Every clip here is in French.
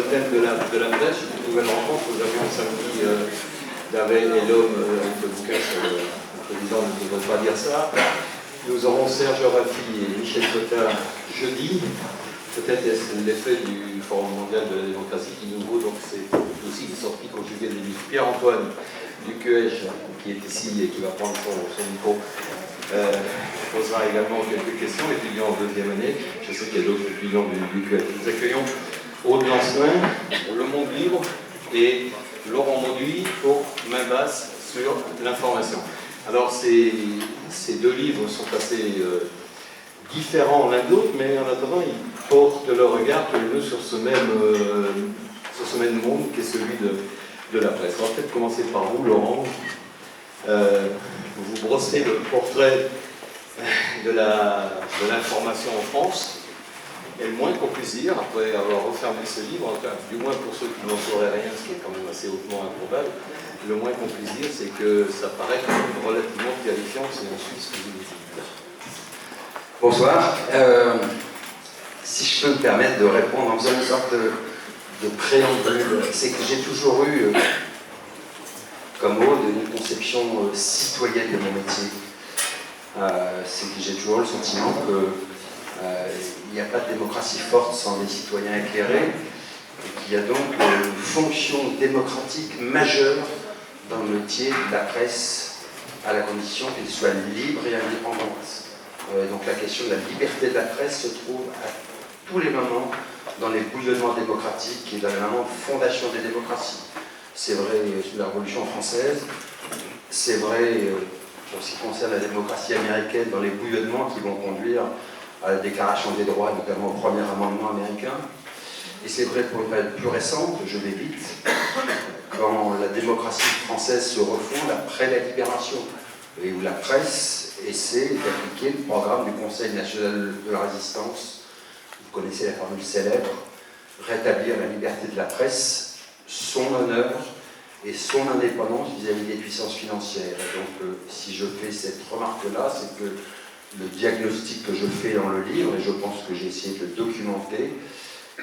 le thème de la brèche, une nouvelle rencontre. Nous avions samedi David et l'homme avec le bouquin sur le président ne devrait pas dire ça. Nous aurons Serge Raffi et Michel Cotta jeudi. Peut-être est-ce l'effet du Forum mondial de la démocratie qui nous vaut, donc c'est aussi une sortie conjuguée des livres. Pierre-Antoine Duqueche, qui est ici et qui va prendre son micro, posera également quelques questions, étudiant en deuxième année. Je sais qu'il y a d'autres étudiants du QH. Nous accueillons Aude Lancelin, Le Monde Libre, et Laurent Mauduit pour Main Basse sur l'information. Alors ces deux livres sont assez différents l'un de l'autre, mais en attendant, ils portent leur regard tous les deux sur ce même monde qui est celui de la presse. On va peut-être commencer par vous, Laurent. Vous brossez le portrait de l'information en France, et le moins qu'on puisse dire, après avoir refermé ce livre, en tout cas, du moins pour ceux qui n'en sauraient rien, ce qui est quand même assez hautement improbable, le moins qu'on puisse dire, c'est que ça paraît quand même relativement qualifiant, c'est ensuite ce que vous dites. Bonsoir. Si je peux me permettre de répondre en faisant une sorte de préambule, c'est que j'ai toujours eu, comme Aude, une conception citoyenne de mon métier. C'est que j'ai toujours eu le sentiment qu'il n'y a pas de démocratie forte sans des citoyens éclairés, et qu'il y a donc une fonction démocratique majeure dans le métier de la presse, à la condition qu'elle soit libre et indépendante. Donc la question de la liberté de la presse se trouve à tous les moments dans les bouillonnements démocratiques et dans les moments de fondation des démocraties. C'est vrai sous la Révolution française, c'est vrai pour ce qui concerne la démocratie américaine dans les bouillonnements qui vont conduire à la Déclaration des droits, notamment au premier amendement américain. Et c'est vrai pour une période plus récente, je vais vite, quand la démocratie française se refonde après la Libération, et où la presse essaie d'appliquer le programme du Conseil national de la résistance. Vous connaissez la formule célèbre, rétablir la liberté de la presse, son honneur et son indépendance vis-à-vis des puissances financières. Et donc, si je fais cette remarque-là, c'est que le diagnostic que je fais dans le livre, et je pense que j'ai essayé de le documenter,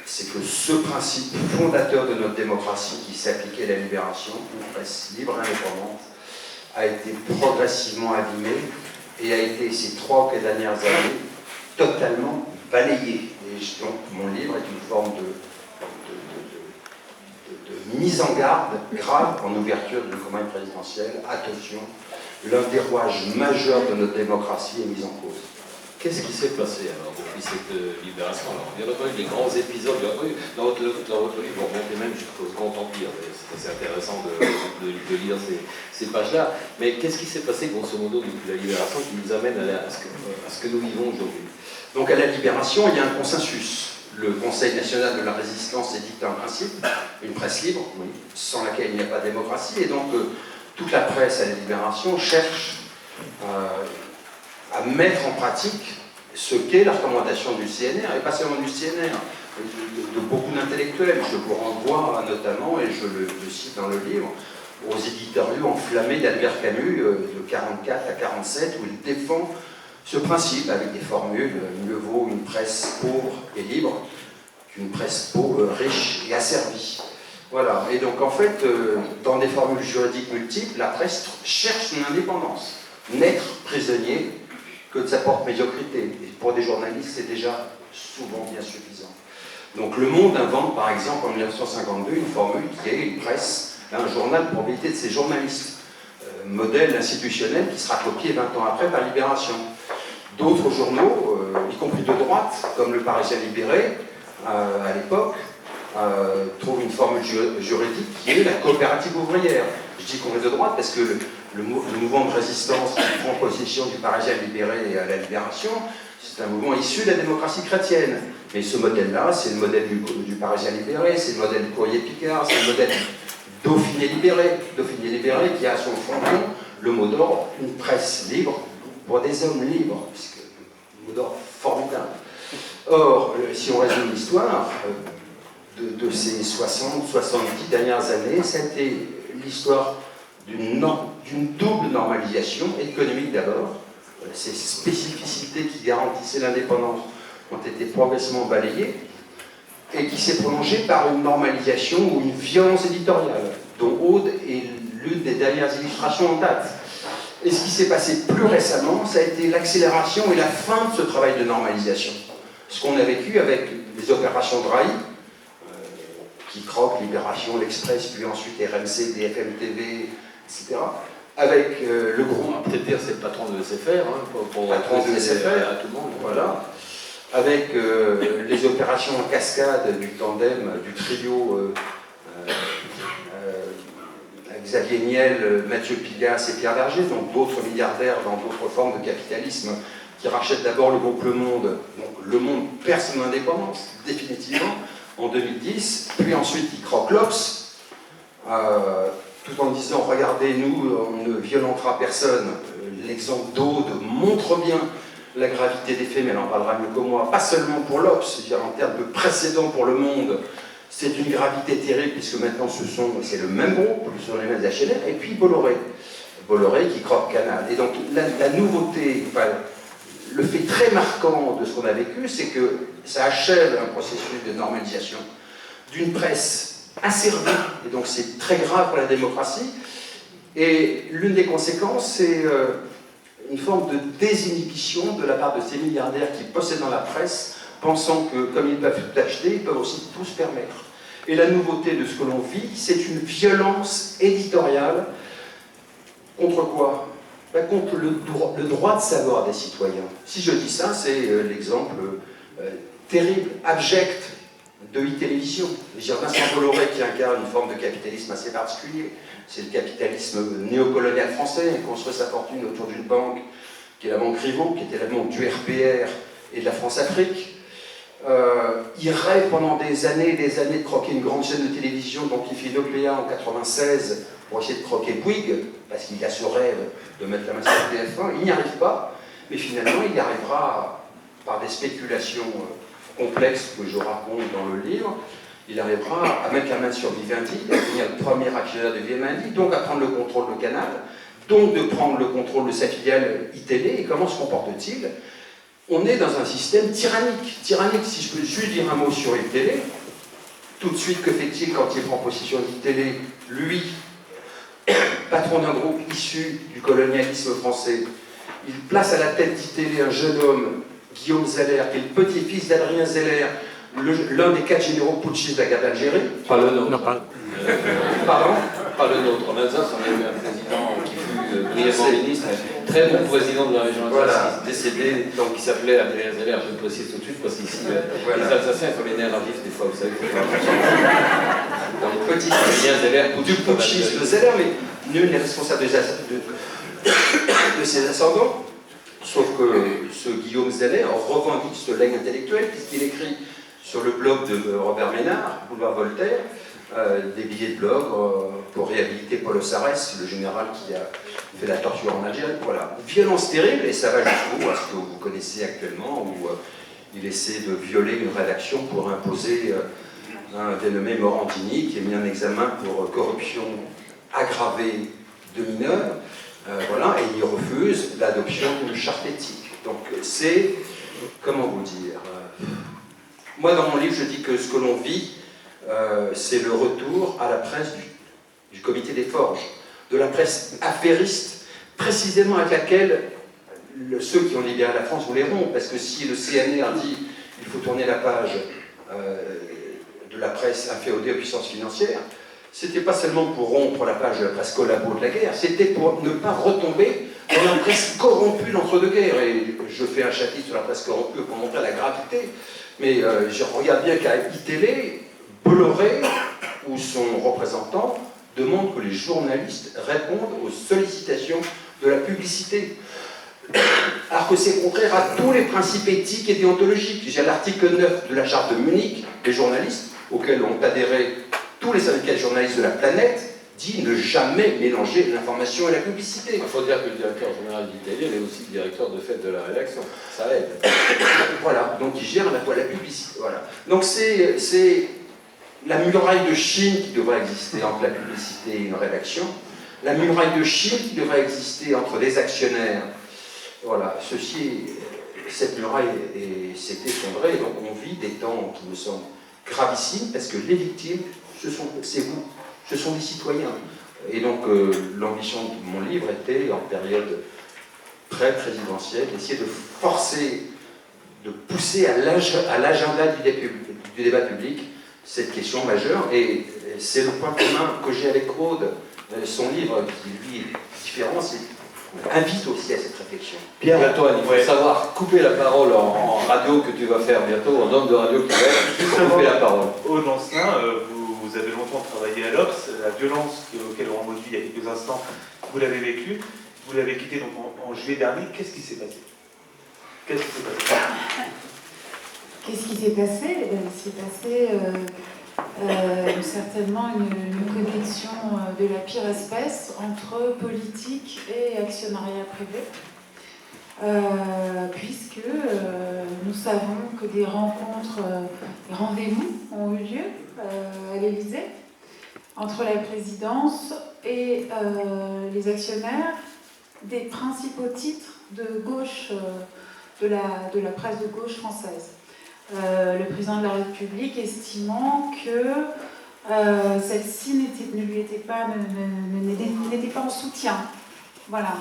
c'est que ce principe fondateur de notre démocratie qui s'appliquait à la libération, une presse libre et indépendante, a été progressivement abîmé et a été, ces 3 ou 4 dernières années, totalement balayé. Et donc, mon livre est une forme de mise en garde grave en ouverture d'une campagne présidentielle. Attention, l'un des rouages majeurs de notre démocratie est mis en cause. Qu'est-ce qui s'est passé alors depuis cette libération? Alors, il y a pas eu des grands épisodes, dans votre livre, vous remontez même jusqu'au Second Empire, c'est assez intéressant de lire ces pages-là, mais qu'est-ce qui s'est passé grosso modo depuis la libération qui nous amène à ce que nous vivons aujourd'hui? Donc à la libération, il y a un consensus. Le Conseil national de la résistance édicte un principe, une presse libre, oui, sans laquelle il n'y a pas de démocratie, et donc toute la presse à la libération cherche à mettre en pratique ce qu'est la recommandation du CNR, et pas seulement du CNR, de beaucoup d'intellectuels. Je vous renvoie notamment, et je le cite dans le livre, aux éditoriaux enflammés d'Albert Camus de 44 à 47, où il défend ce principe avec des formules: mieux vaut une presse pauvre et libre qu'une presse pauvre, riche et asservie. Voilà, et donc en fait, dans des formules juridiques multiples, la presse cherche son indépendance. N'être prisonnier que de sa propre médiocrité. Et pour des journalistes, c'est déjà souvent bien suffisant. Donc Le Monde invente par exemple en 1952 une formule qui est une presse, un journal de propriété de ses journalistes. Modèle institutionnel qui sera copié 20 ans après par Libération. D'autres journaux, y compris de droite, comme le Parisien libéré, à l'époque, trouvent une formule juridique qui est la coopérative ouvrière. Je dis qu'on est de droite parce que le mouvement de résistance qui prend possession du Parisien libéré à la Libération, c'est un mouvement issu de la démocratie chrétienne. Mais ce modèle-là, c'est le modèle du Parisien libéré, c'est le modèle du Courrier Picard, c'est le modèle Dauphiné libéré. Dauphiné libéré qui a à son fondement le mot d'ordre, une presse libre pour des hommes libres, puisque un mot d'ordre formidable. Or, si on résume l'histoire de ces 60-70 dernières années, c'était l'histoire d'une double normalisation économique d'abord. Ces spécificités qui garantissaient l'indépendance ont été progressivement balayées. et qui s'est prolongée par une normalisation ou une violence éditoriale, dont Aude est l'une des dernières illustrations en date. Et ce qui s'est passé plus récemment, ça a été l'accélération et la fin de ce travail de normalisation. Ce qu'on a vécu avec les opérations Drahi, qui croquent Libération, l'Express, puis ensuite RMC, BFM TV, etc. Avec le groupe. On va peut-être dire c'est le patron de SFR, hein, pour patron de SFR à tout le monde. Voilà. Avec les opérations en cascade du tandem, du trio Xavier Niel, Mathieu Pigasse et Pierre Berger, donc d'autres milliardaires dans d'autres formes de capitalisme, qui rachètent d'abord le groupe Le Monde, donc Le Monde perd son indépendance, définitivement, en 2010, puis ensuite il croque l'Obs, tout en disant, regardez, nous, on ne violentera personne. L'exemple d'Aude montre bien la gravité des faits, mais elle en parlera mieux que moi, pas seulement pour l'Obs, c'est-à-dire en termes de précédent pour Le Monde, c'est une gravité terrible, puisque maintenant c'est le même groupe, ce sont les mêmes HLR, et puis Bolloré qui croque Canal. Et donc la nouveauté, enfin, le fait très marquant de ce qu'on a vécu, c'est que ça achève un processus de normalisation d'une presse asservie, et donc c'est très grave pour la démocratie. Et l'une des conséquences, c'est une forme de désinhibition de la part de ces milliardaires qui possèdent dans la presse, pensant que, comme ils peuvent tout acheter, ils peuvent aussi tout se permettre. Et la nouveauté de ce que l'on vit, c'est une violence éditoriale contre quoi? Ben, contre le droit de savoir des citoyens. Si je dis ça, c'est l'exemple terrible, abject de e-télévision. Vincent Bolloré qui incarne une forme de capitalisme assez particulier. C'est le capitalisme néocolonial français. Il construit sa fortune autour d'une banque, qui est la banque Rivaux, qui était la banque du RPR et de la France-Afrique. Il rêve pendant des années de croquer une grande chaîne de télévision, donc il fait une OPA en 96 pour essayer de croquer Bouygues, parce qu'il a ce rêve de mettre la main sur le TF1. Il n'y arrive pas, mais finalement il y arrivera par des spéculations complexes que je raconte dans le livre. Il arrivera à mettre la main sur Vivendi, à devenir le premier actionnaire de Vivendi, donc à prendre le contrôle de Canal, donc de prendre le contrôle de sa filiale iTélé. Et comment se comporte-t-il? On est dans un système tyrannique. Tyrannique, si je peux juste dire un mot sur iTélé, tout de suite, que fait-il quand il prend possession d'iTélé? Lui, patron d'un groupe issu du colonialisme français, il place à la tête d'iTélé un jeune homme, Guillaume Zeller, qui est le petit-fils d'Adrien Zeller, l'un des 4 généraux putschistes de la guerre d'Algérie. Pas le nôtre. Non, pardon? Pas le nôtre. En Alsace, on a eu un président qui fut brièvement ministre, très bon président de la région Alsace, décédé, donc qui s'appelait Adrien Zeller. Je le précise tout de suite parce qu'ici, les Alsaciens sont les nerfs vifs des fois, vous savez. Donc, petit Adrien Zeller, du putschiste de Zeller, mais nul n'est responsable de ses ascendants. Sauf que ce Guillaume Zeller revendique ce legs intellectuel, puisqu'il écrit sur le blog de Robert Ménard, Boulevard Voltaire, des billets de blog pour réhabiliter Paul Ossarès, le général qui a fait la torture en Algérie. Voilà. Violence terrible, et ça va jusqu'où, à ce que vous connaissez actuellement, où il essaie de violer une rédaction pour imposer un dénommé Morandini, qui est mis en examen pour corruption aggravée de mineurs. Voilà, et il refuse l'adoption d'une charte éthique. Donc c'est, comment vous dire, moi dans mon livre je dis que ce que l'on vit, c'est le retour à la presse du comité des forges, de la presse affairiste, précisément avec laquelle ceux qui ont libéré la France voulaient rompre, parce que si le CNR dit il faut tourner la page de la presse inféodée aux puissances financières, c'était pas seulement pour rompre la page de la presse collabo de la guerre, c'était pour ne pas retomber dans la presse corrompue d'entre-deux-guerres. Et je fais un chapitre sur la presse corrompue pour montrer la gravité, mais je regarde bien qu'à iTélé, Bolloré ou son représentant demande que les journalistes répondent aux sollicitations de la publicité. Alors que c'est contraire à tous les principes éthiques et déontologiques. J'ai l'article 9 de la charte de Munich, les journalistes, auxquels ont adhéré tous les syndicats de journalistes de la planète, dit ne jamais mélanger l'information et la publicité. Il faut dire que le directeur général d'ITélé est aussi le directeur de fait de la rédaction. Ça aide. Voilà, donc il gère à la fois la publicité. Voilà. Donc c'est la muraille de Chine qui devrait exister entre la publicité et une rédaction, la muraille de Chine qui devrait exister entre les actionnaires. Voilà, cette muraille s'est effondrée, donc on vit des temps qui me semblent gravissime, parce que les victimes, c'est vous, ce sont des citoyens. Et donc l'ambition de mon livre était, en période pré-présidentielle, d'essayer de forcer, de pousser à l'agenda du débat public cette question majeure. Et c'est le point commun que j'ai avec Aude. Son livre, qui lui est différent, invite aussi à cette réflexion. Pierre-Antoine, il faut savoir couper la parole en radio que tu vas faire bientôt, en homme de radio qui va être, couper la parole. Aude Lancelin, vous avez longtemps travaillé à l'Obs, la violence auquel Laurent Mauduit il y a quelques instants, vous l'avez vécue, vous l'avez quitté donc en juillet dernier. Qu'est-ce qui s'est passé? Qu'est-ce qui s'est passé? Qu'est-ce qui s'est passé? Il s'est passé certainement une connexion de la pire espèce entre politique et actionnariat privé. Puisque nous savons que des rencontres, des rendez-vous ont eu lieu à l'Élysée entre la présidence et les actionnaires des principaux titres de gauche, de la presse de gauche française. Le président de la République estimant que celle-ci n'était pas en soutien. Voilà.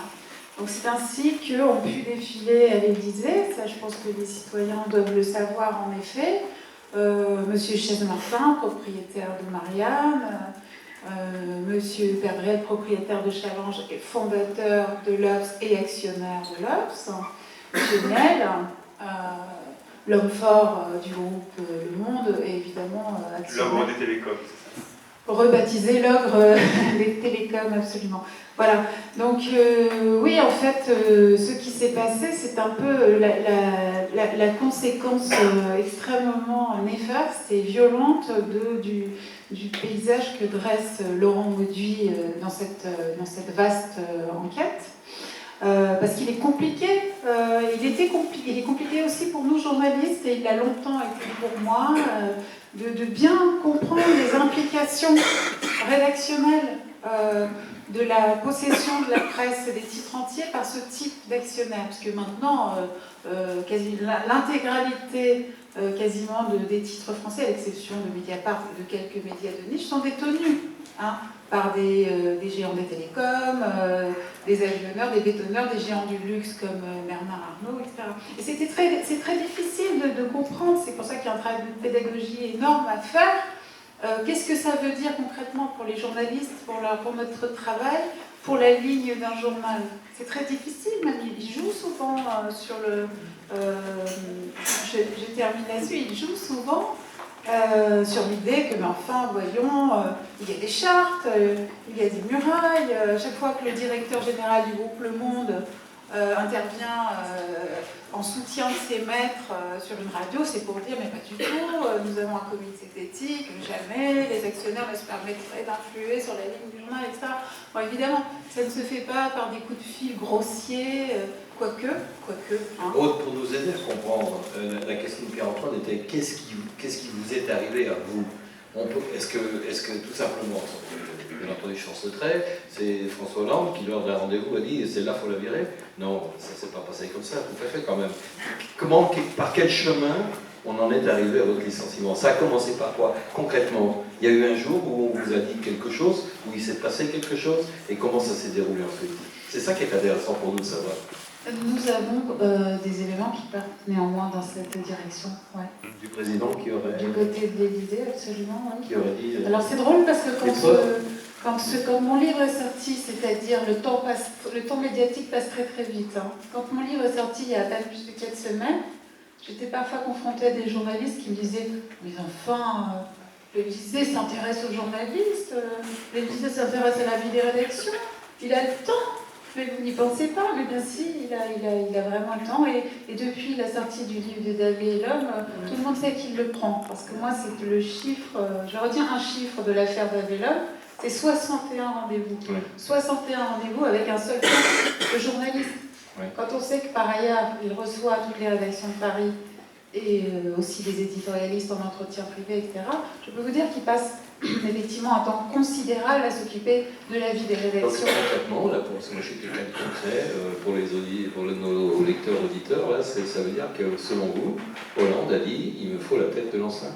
Donc c'est ainsi qu'ont pu défiler à l'Élysée, ça je pense que les citoyens doivent le savoir en effet, Monsieur Chaise-Martin, propriétaire de Marianne, Monsieur Perbrel, propriétaire de Challenge et fondateur de l'Obs et actionnaire de l'Obs, Monsieur Niel, l'homme fort du groupe Le Monde et évidemment actionnaire. L'ogre des télécoms. Rebaptisé l'ogre des télécoms, absolument. Voilà. Donc, oui, en fait, ce qui s'est passé, c'est un peu la conséquence extrêmement néfaste et violente du paysage que dresse Laurent Mauduit dans cette vaste enquête. Parce qu'il est compliqué, il est compliqué aussi pour nous journalistes, et il a longtemps été pour moi, de bien comprendre les implications rédactionnelles de la possession de la presse et des titres entiers par ce type d'actionnaire. Parce que maintenant, l'intégralité quasiment des titres français, à l'exception de Mediapart et de quelques médias de niche, sont détenus par des géants des télécoms, des avionneurs, des bétonneurs, des géants du luxe comme Bernard Arnault, etc. Et c'est très difficile de comprendre, c'est pour ça qu'il y a un travail de pédagogie énorme à faire. Qu'est-ce que ça veut dire concrètement pour les journalistes, pour notre travail, pour la ligne d'un journal? C'est très difficile, même ils jouent souvent sur le... je termine là-dessus, ils jouent souvent sur l'idée que, mais enfin, voyons, il y a des chartes, il y a des murailles. Chaque fois que le directeur général du groupe Le Monde intervient en soutien de ses maîtres sur une radio, c'est pour dire, mais pas du tout, nous avons un comité d'éthique, jamais les actionnaires ne se permettraient d'influer sur la ligne du journal, etc. Bon, évidemment, ça ne se fait pas par des coups de fil grossiers, quoique. Aude, pour nous aider à comprendre, la question de Pierre-Antoine était qu'est-ce qui vous est arrivé à vous? Est-ce que tout simplement, bien entendu, je force le trait, c'est François Hollande qui, lors d'un rendez-vous, a dit celle-là, il faut la virer? Non, ça ne s'est pas passé comme ça, tout à fait quand même. Par quel chemin on en est arrivé à votre licenciement? Ça a commencé par quoi, concrètement? Il y a eu un jour où on vous a dit quelque chose, où il s'est passé quelque chose, et comment ça s'est déroulé ensuite? C'est ça qui est intéressant pour nous de savoir. Nous avons des éléments qui partent néanmoins dans cette direction. Ouais. Du président qui aurait... Du côté de l'Élysée, absolument. Oui. Qui aurait dit... Alors c'est drôle parce que quand mon livre est sorti, c'est-à-dire le temps médiatique passe très très vite. Quand mon livre est sorti il y a à peine plus de 4 semaines, j'étais parfois confrontée à des journalistes qui me disaient « Mais enfin, l'Élysée s'intéresse aux journalistes, l'Élysée s'intéresse à la vie des rédactions, il a le temps ». Mais vous n'y pensez pas, mais bien si, il a vraiment le temps. Et depuis la sortie du livre de David et l'homme, tout le monde sait qu'il le prend. Parce que moi, c'est le chiffre, je retiens un chiffre de l'affaire David et l'homme, c'est 61 rendez-vous. Oui. 61 rendez-vous avec un seul point de journaliste. Oui. Quand on sait que par ailleurs, il reçoit toutes les rédactions de Paris et aussi les éditorialistes en entretien privé, etc., je peux vous dire qu'il passe effectivement un temps considérable à s'occuper de la vie des rédactions. Donc concrètement, là, parce que moi je suis quelqu'un de concret, pour nos lecteurs, auditeurs, là, ça veut dire que selon vous, Hollande a dit il me faut la tête de Lancelin.